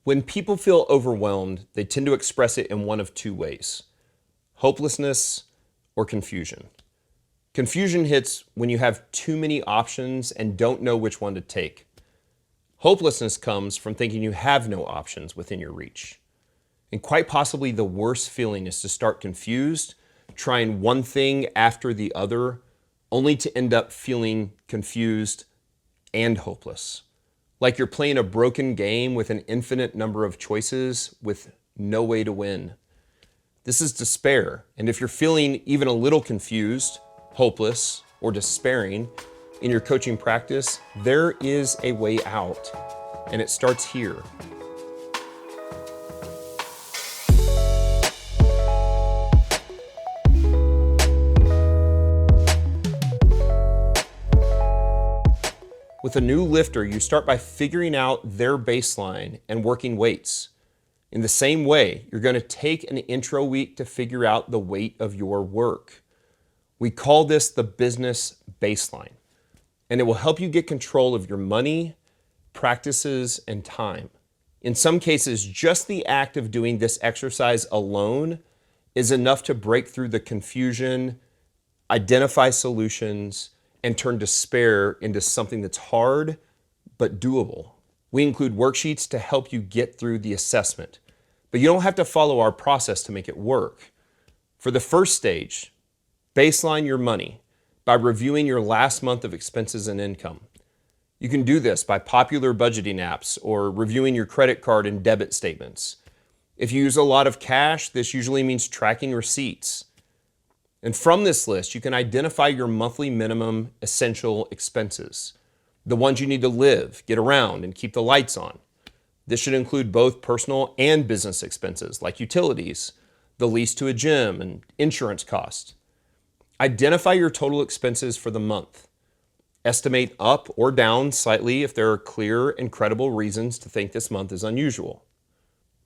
When people feel overwhelmed, they tend to express it in one of two ways: hopelessness or confusion. Confusion hits when you have too many options and don't know which one to take. Hopelessness comes from thinking you have no options within your reach. And quite possibly the worst feeling is to start confused, trying one thing after the other, only to end up feeling confused and hopeless. Like you're playing a broken game with an infinite number of choices with no way to win. This is despair, and if you're feeling even a little confused, hopeless, or despairing in your coaching practice, there is a way out, and it starts here. With a new lifter, you start by figuring out their baseline and working weights. In the same way, you're going to take an intro week to figure out the weight of your work. We call this the business baseline, and it will help you get control of your money, practices, and time. In some cases, just the act of doing this exercise alone is enough to break through the confusion, identify solutions, and turn despair into something that's hard but doable. We include worksheets to help you get through the assessment, but you don't have to follow our process to make it work. For the first stage, baseline your money by reviewing your last month of expenses and income. You can do this by popular budgeting apps or reviewing your credit card and debit statements. If you use a lot of cash, this usually means tracking receipts. And from this list, you can identify your monthly minimum essential expenses, the ones you need to live, get around, and keep the lights on. This should include both personal and business expenses like utilities, the lease to a gym, and insurance costs. Identify your total expenses for the month. Estimate up or down slightly if there are clear and credible reasons to think this month is unusual.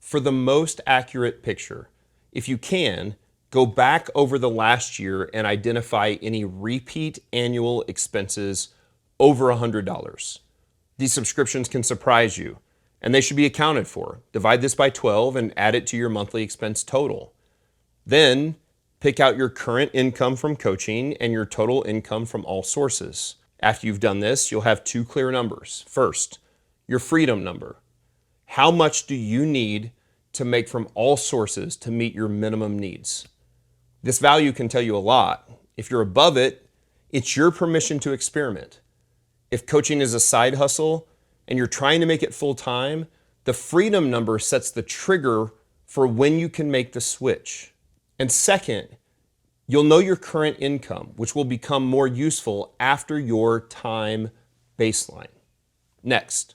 For the most accurate picture, if you can, go back over the last year and identify any repeat annual expenses over $100. These subscriptions can surprise you, and they should be accounted for. Divide this by 12 and add it to your monthly expense total. Then pick out your current income from coaching and your total income from all sources. After you've done this, you'll have two clear numbers. First, your freedom number. How much do you need to make from all sources to meet your minimum needs? This value can tell you a lot. If you're above it, it's your permission to experiment. If coaching is a side hustle and you're trying to make it full time, the freedom number sets the trigger for when you can make the switch. And second, you'll know your current income, which will become more useful after your time baseline. Next,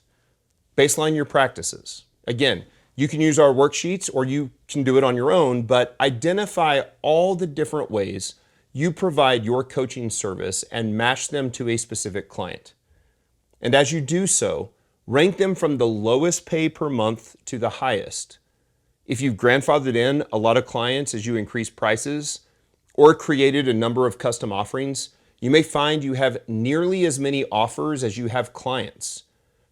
baseline your practices. Again, you can use our worksheets or you can do it on your own, but identify all the different ways you provide your coaching service and match them to a specific client. And as you do so, rank them from the lowest pay per month to the highest. If you've grandfathered in a lot of clients as you increase prices or created a number of custom offerings, you may find you have nearly as many offers as you have clients.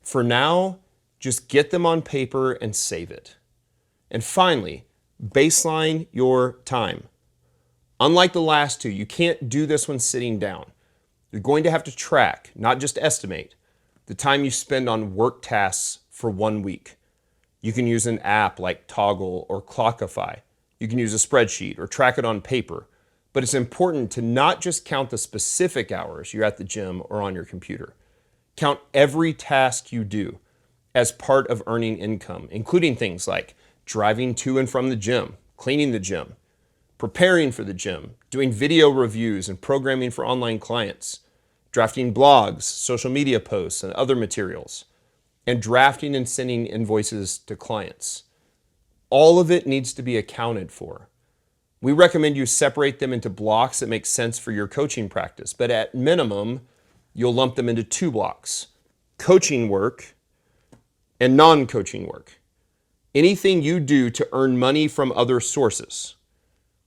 For now, just get them on paper and save it. And finally, baseline your time. Unlike the last two, you can't do this when sitting down. You're going to have to track, not just estimate, the time you spend on work tasks for 1 week. You can use an app like Toggle or Clockify. You can use a spreadsheet or track it on paper. But it's important to not just count the specific hours you're at the gym or on your computer. Count every task you do as part of earning income, including things like driving to and from the gym, cleaning the gym, preparing for the gym, doing video reviews and programming for online clients, drafting blogs, social media posts, and other materials, and drafting and sending invoices to clients. All of it needs to be accounted for. We recommend you separate them into blocks that make sense for your coaching practice, but at minimum, you'll lump them into 2 blocks: coaching work and non-coaching work. Anything you do to earn money from other sources.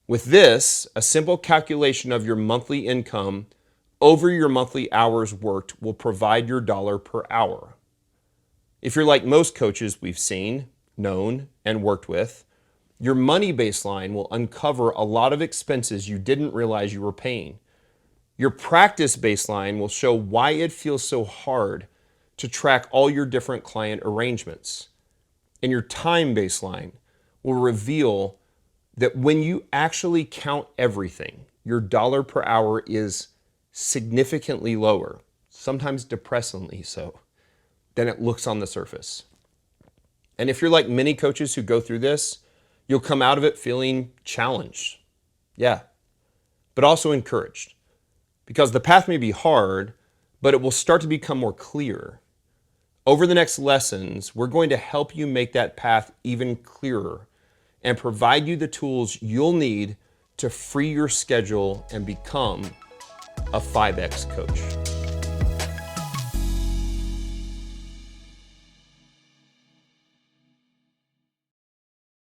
With this, a simple calculation of your monthly income over your monthly hours worked will provide your dollar per hour. If you're like most coaches we've seen, known and worked with. Your money baseline will uncover a lot of expenses you didn't realize you were paying. Your practice baseline will show why it feels so hard to track all your different client arrangements. And your time baseline will reveal that when you actually count everything, your dollar per hour is significantly lower, sometimes depressingly so, than it looks on the surface. And if you're like many coaches who go through this, you'll come out of it feeling challenged. Yeah, but also encouraged. Because the path may be hard, but it will start to become more clear. Over the next lessons, we're going to help you make that path even clearer and provide you the tools you'll need to free your schedule and become a 5X coach.